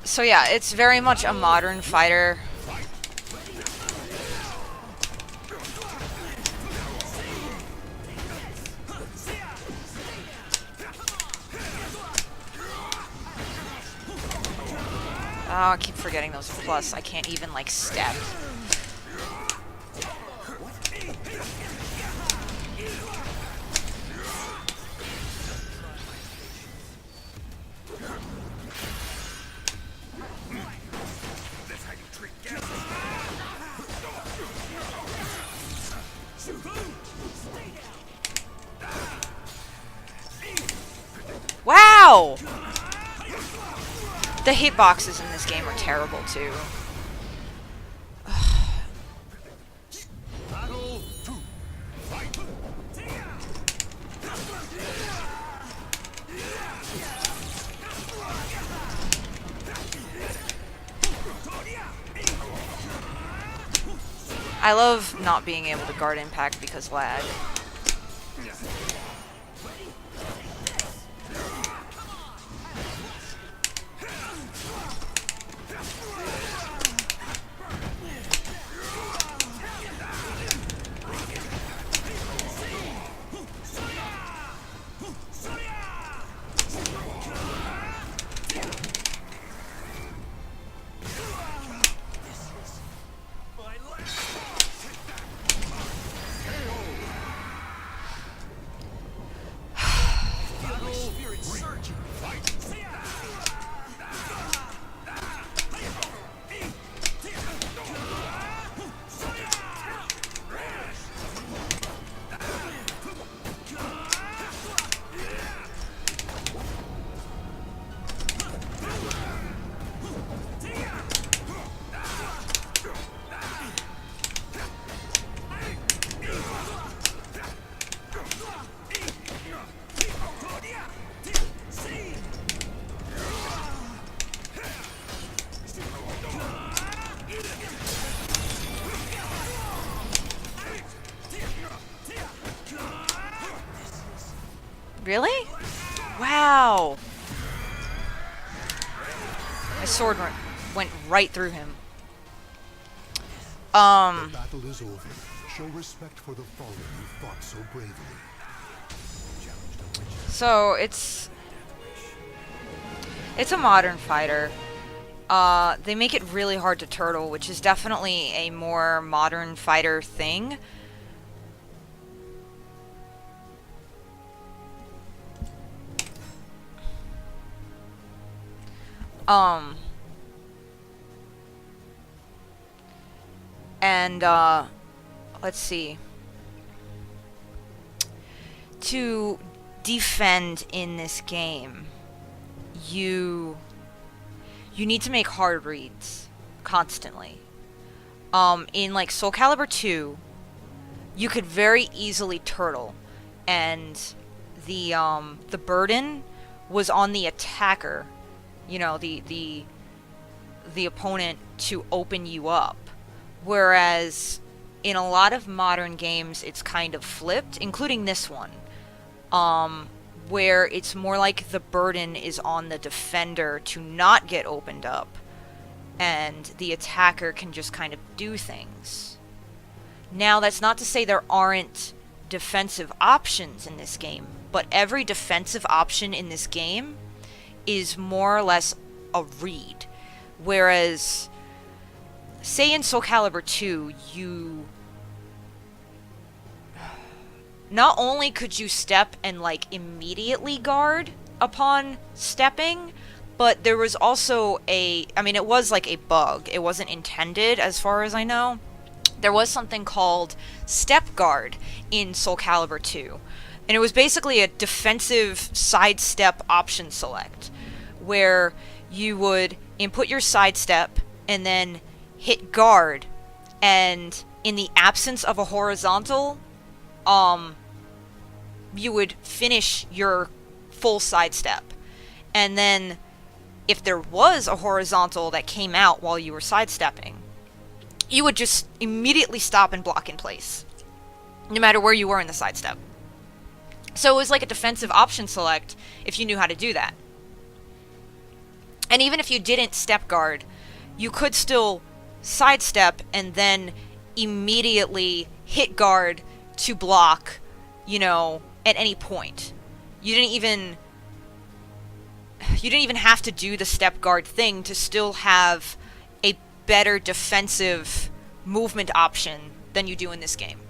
So yeah, it's very much a modern fighter. Oh, I keep forgetting those. Plus, I can't even, like, step. Wow! The hitboxes in this game are terrible, too. I love not being able to guard impact because lag. Really? Wow! My sword went right through him. The battle is over. Show respect for the fallen who fought so bravely. So it's a modern fighter. They make it really hard to turtle, which is definitely a more modern fighter thing. And, let's see. To defend in this game, you need to make hard reads constantly. In, like, SoulCalibur 2, you could very easily turtle, and the burden was on the attacker, you know, the opponent, to open you up. Whereas in a lot of modern games, it's kind of flipped, including this one, where it's more like the burden is on the defender to not get opened up, and the attacker can just kind of do things. Now, that's not to say there aren't defensive options in this game, but every defensive option in this game is more or less a read. Whereas, say in SoulCalibur 2, you... not only could you step and, like, immediately guard upon stepping, but there was also I mean, it was like a bug. It wasn't intended, as far as I know. There was something called Step Guard in SoulCalibur 2. And it was basically a defensive sidestep option select, where you would input your sidestep and then hit guard, and in the absence of a horizontal, you would finish your full sidestep. And then if there was a horizontal that came out while you were sidestepping, you would just immediately stop and block in place, no matter where you were in the sidestep. So it was like a defensive option select if you knew how to do that. And even if you didn't step guard, you could still sidestep and then immediately hit guard to block, you know, at any point. You didn't even have to do the step guard thing to still have a better defensive movement option than you do in this game.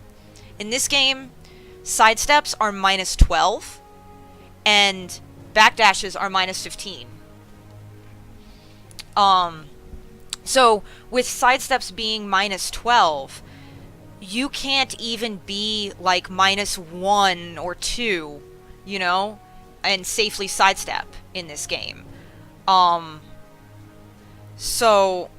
In this game, sidesteps are minus 12 and backdashes are minus 15. So with sidesteps being minus 12, you can't even be like minus 1 or 2, you know, and safely sidestep in this game. So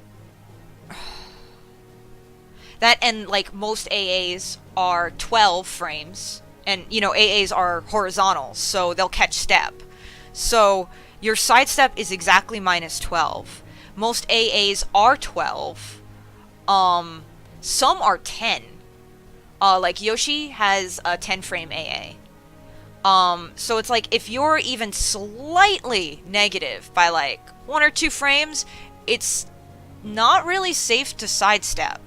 that, and like most AAs are 12 frames, and you know, AAs are horizontals, so they'll catch step. So your sidestep is exactly minus 12. Most AAs are 12. Some are 10. Like Yoshi has a 10 frame AA. So it's like, if you're even slightly negative by like 1 or 2 frames, it's not really safe to sidestep.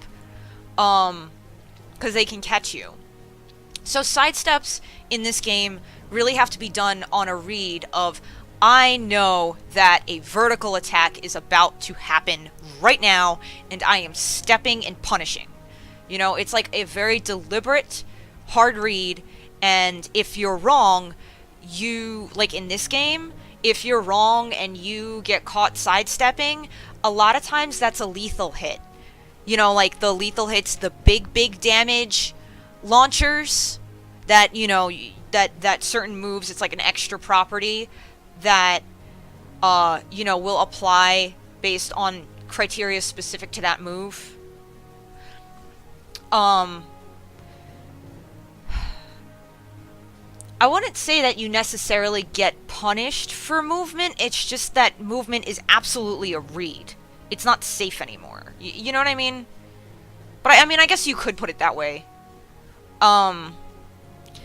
Because they can catch you. So sidesteps in this game really have to be done on a read of, I know that a vertical attack is about to happen right now, and I am stepping and punishing. You know, it's like a very deliberate, hard read, and if you're wrong, you, like in this game, if you're wrong and you get caught sidestepping, a lot of times that's a lethal hit. You know, like the lethal hits, the big damage launchers that, you know, that certain moves, it's like an extra property that, you know, will apply based on criteria specific to that move. I wouldn't say that you necessarily get punished for movement, it's just that movement is absolutely a read. It's not safe anymore. You know what I mean? But I mean, I guess you could put it that way.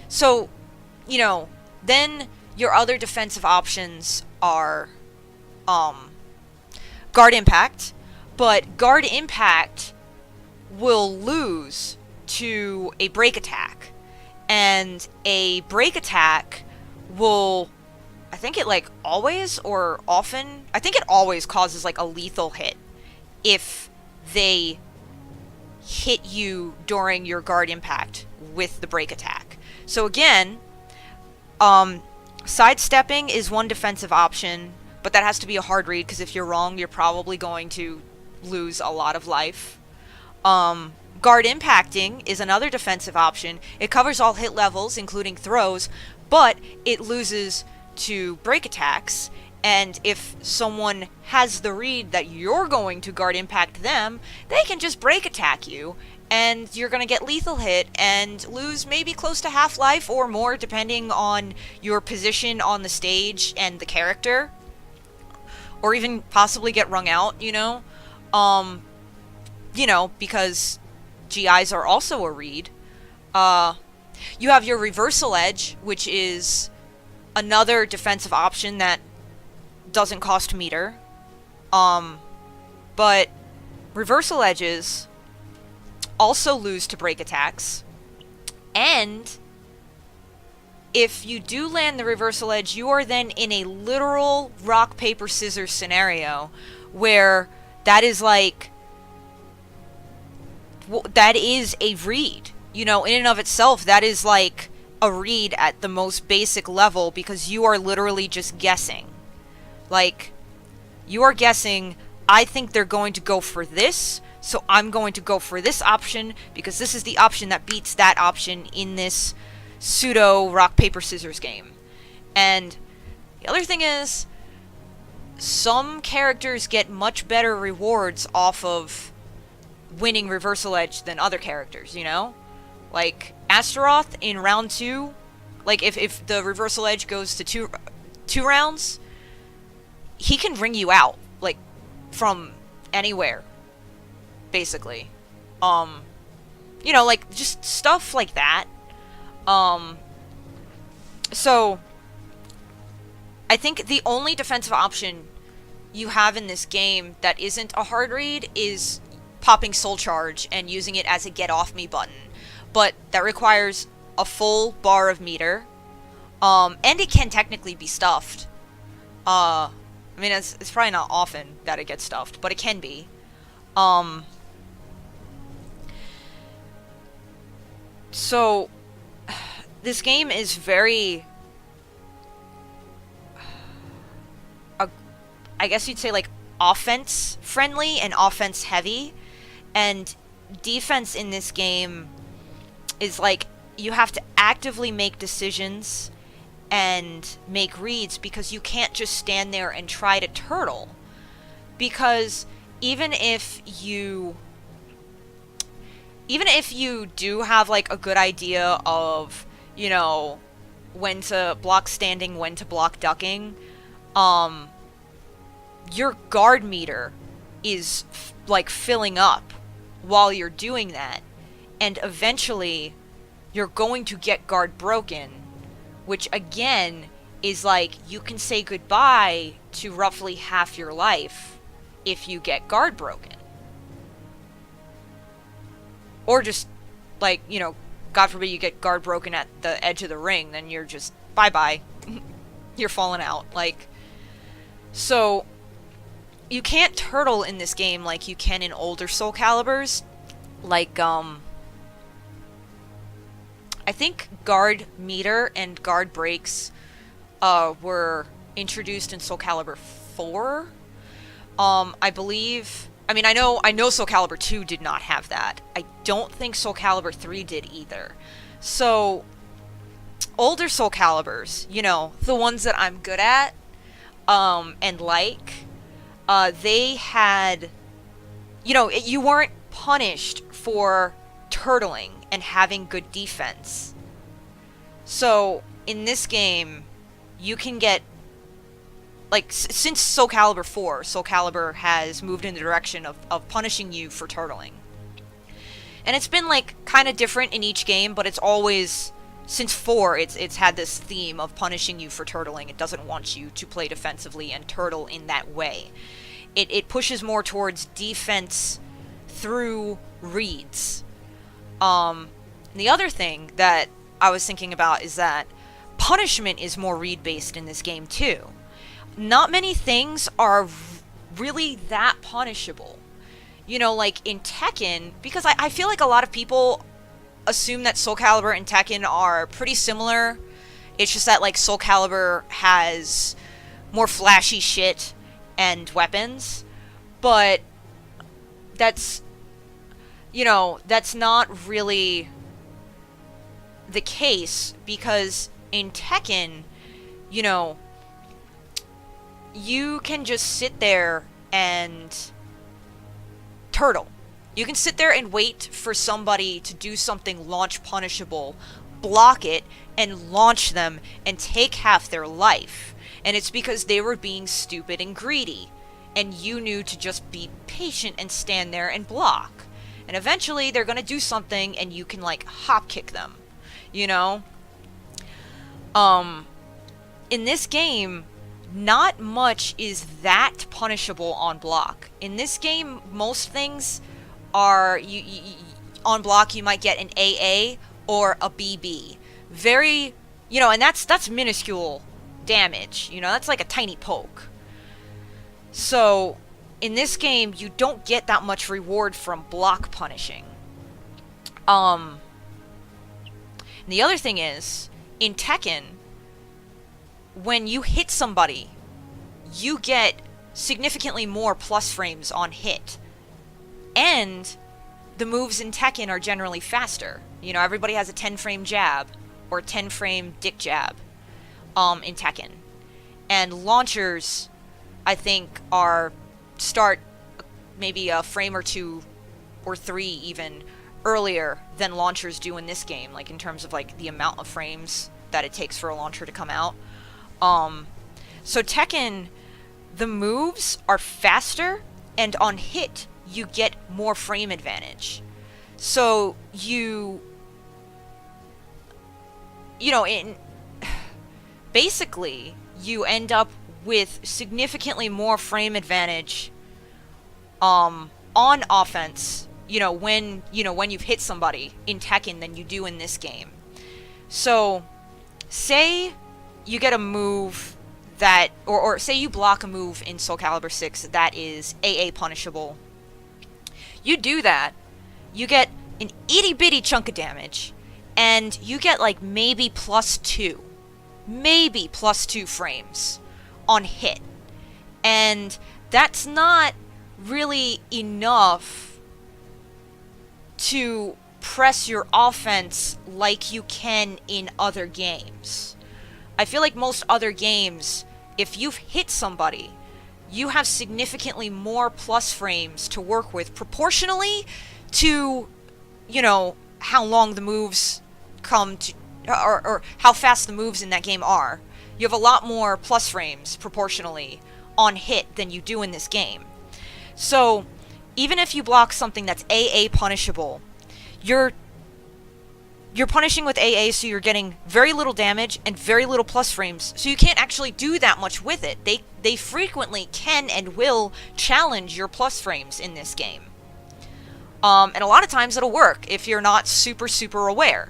So, you know, then your other defensive options are, Guard Impact. But Guard Impact will lose to a break attack. And a break attack will, I think it like always or often, I think it always causes like a lethal hit if they hit you during your guard impact with the break attack. So again, sidestepping is one defensive option, but that has to be a hard read, because if you're wrong, you're probably going to lose a lot of life. Guard impacting is another defensive option. It covers all hit levels, including throws, but it loses to break attacks, and if someone has the read that you're going to guard impact them, they can just break attack you, and you're going to get lethal hit and lose maybe close to half life or more, depending on your position on the stage and the character, or even possibly get wrung out, you know? You know, because GIs are also a read. You have your Reversal Edge, which is another defensive option that doesn't cost meter. But Reversal Edges also lose to break attacks. And if you do land the Reversal Edge, you are then in a literal rock, paper, scissors scenario where that is like, that is a read. You know, in and of itself, that is like a read at the most basic level, because you are literally just guessing. Like, you are guessing, I think they're going to go for this, so I'm going to go for this option, because this is the option that beats that option in this pseudo rock, paper, scissors game. And the other thing is, some characters get much better rewards off of winning Reversal Edge than other characters, you know? Like, Astaroth in round 2, like, if the Reversal Edge goes to two rounds, he can ring you out, like, from anywhere, basically. You know, like, just stuff like that. So, I think the only defensive option you have in this game that isn't a hard read is popping Soul Charge and using it as a get off me button. But that requires a full bar of meter. And it can technically be stuffed. I mean, it's probably not often that it gets stuffed, but it can be. So, this game is very... I guess you'd say, like, offense-friendly and offense-heavy. And defense in this game is, like, you have to actively make decisions and make reads, because you can't just stand there and try to turtle. Because even if you do have, like, a good idea of, you know, when to block standing, when to block ducking, your guard meter is, like, filling up while you're doing that. And eventually, you're going to get guard broken, which, again, is like, you can say goodbye to roughly half your life if you get guard broken. Or just, like, you know, God forbid you get guard broken at the edge of the ring, then you're just, bye-bye. You're falling out. Like, so, you can't turtle in this game like you can in older SoulCaliburs. Like, I think guard meter and guard breaks were introduced in SoulCalibur 4. I believe... I mean, I know SoulCalibur 2 did not have that. I don't think SoulCalibur 3 did either. So, older SoulCaliburs, you know, the ones that I'm good at, and like, they had... You know, you weren't punished for turtling and having good defense. So, in this game, you can get, like, since SoulCalibur 4, SoulCalibur has moved in the direction of punishing you for turtling. And it's been, like, kind of different in each game, but it's always, since 4, it's had this theme of punishing you for turtling. It doesn't want you to play defensively and turtle in that way. It pushes more towards defense through reads. The other thing that I was thinking about is that punishment is more read-based in this game, too. Not many things are really that punishable. You know, like in Tekken, because I feel like a lot of people assume that SoulCalibur and Tekken are pretty similar. It's just that, like, SoulCalibur has more flashy shit and weapons. But that's... You know, that's not really the case, because in Tekken, you know, you can just sit there and turtle. You can sit there and wait for somebody to do something launch punishable, block it, and launch them, and take half their life. And it's because they were being stupid and greedy, and you knew to just be patient and stand there and block. And eventually, they're gonna do something, and you can, like, hop kick them. You know? In this game, not much is that punishable on block. In this game, most things are... on block, you might get an AA or a BB. Very... You know, and that's minuscule damage. You know, that's like a tiny poke. So... in this game, you don't get that much reward from block punishing. And the other thing is, in Tekken, when you hit somebody, you get significantly more plus frames on hit. And the moves in Tekken are generally faster. You know, everybody has a 10-frame jab, or a 10-frame dick jab, in Tekken. And launchers, I think, start maybe a frame or 2 or 3 even earlier than launchers do in this game, like in terms of, like, the amount of frames that it takes for a launcher to come out. So Tekken, the moves are faster, and on hit you get more frame advantage. So you know, basically you end up with significantly more frame advantage on offense, when you've hit somebody in Tekken than you do in this game. So, say you get a move that, or say you block a move in SoulCalibur 6 that is AA punishable. You do that, you get an itty bitty chunk of damage, and you get like maybe +2 frames on hit. And that's not really enough to press your offense like you can in other games. I feel like most other games, if you've hit somebody, you have significantly more plus frames to work with proportionally to, how long the moves come to, or how fast the moves in that game are. You have a lot more plus frames proportionally on hit than you do in this game. So, even if you block something that's AA punishable, you're punishing with AA, so you're getting very little damage and very little plus frames, so you can't actually do that much with it. They frequently can and will challenge your plus frames in this game. And a lot of times it'll work if you're not super aware.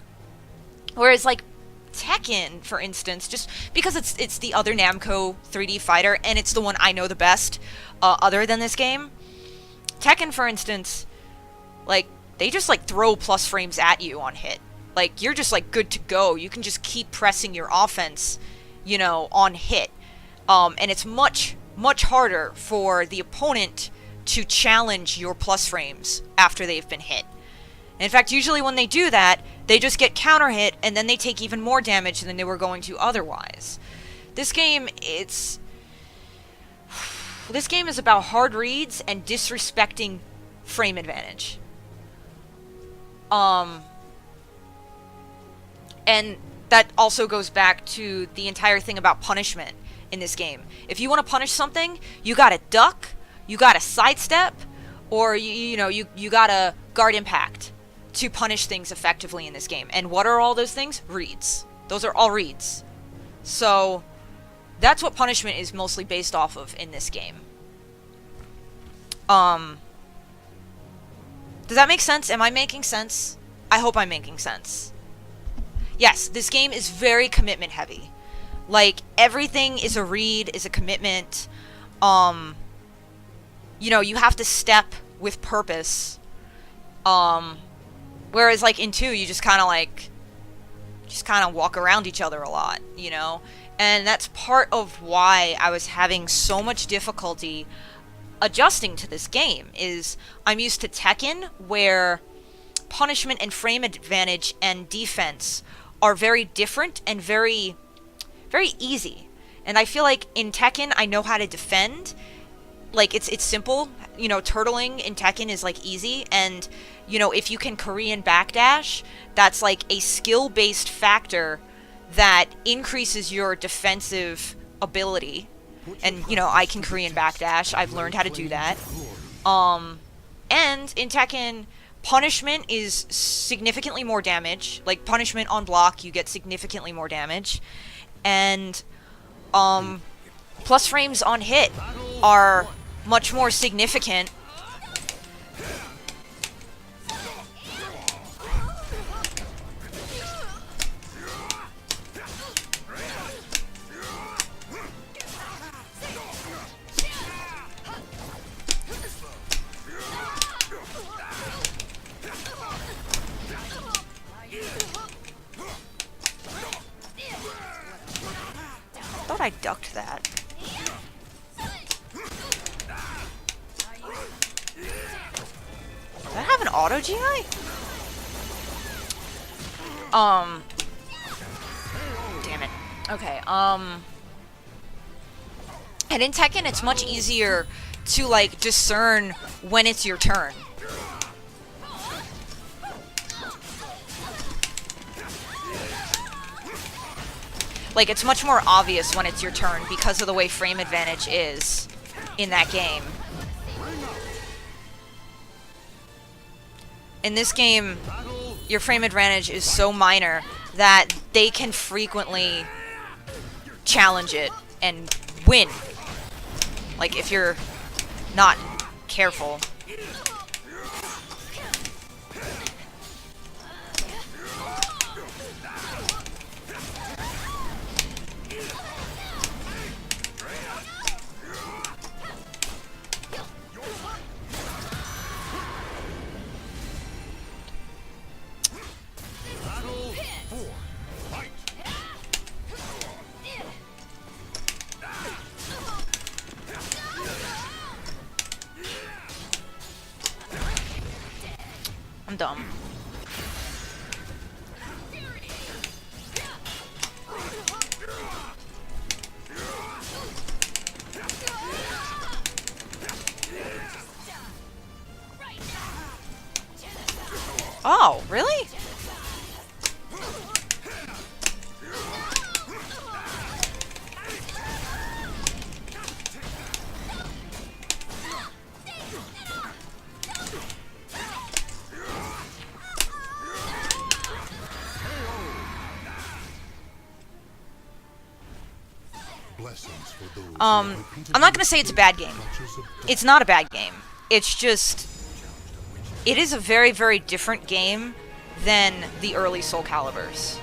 Whereas, like, Tekken, for instance, just because it's the other Namco 3D fighter, and it's the one I know the best, other than this game. Tekken, for instance, like, they just, like, throw plus frames at you on hit. Like, you're just, like, good to go. You can just keep pressing your offense, on hit. And it's much harder for the opponent to challenge your plus frames after they've been hit. In fact, usually when they do that, they just get counter hit, and then they take even more damage than they were going to otherwise. This game is about hard reads and disrespecting frame advantage. And that also goes back to the entire thing about punishment in this game. If you want to punish something, you gotta duck, you gotta sidestep, or you gotta guard impact to punish things effectively in this game. And what are all those things? Reads. Those are all reads. So, that's what punishment is mostly based off of in this game. Does that make sense? Am I making sense? I hope I'm making sense. Yes, this game is very commitment heavy. Like, everything is a read, is a commitment. You have to step with purpose. Whereas, like, in 2, you just kind of walk around each other a lot, And that's part of why I was having so much difficulty adjusting to this game, is I'm used to Tekken, where punishment and frame advantage and defense are very different and very, very easy. And I feel like in Tekken, I know how to defend. Like, it's simple. Turtling in Tekken is, like, easy. And, if you can Korean backdash, that's, like, a skill-based factor that increases your defensive ability. And, I can Korean backdash. I've learned how to do that. And in Tekken, punishment is significantly more damage. Like, punishment on block, you get significantly more damage. And, plus frames on hit are much more significant. I thought I ducked that. Does that have an auto GI? Damn it. Okay, and in Tekken, it's much easier to, like, discern when it's your turn. Like, it's much more obvious when it's your turn because of the way frame advantage is in that game. In this game, your frame advantage is so minor that they can frequently challenge it and win. Like, if you're not careful. I'm dumb. Oh, really? I'm not gonna say it's a bad game. It's not a bad game. It's just, it is a very, very different game than the early Soul Caliburs.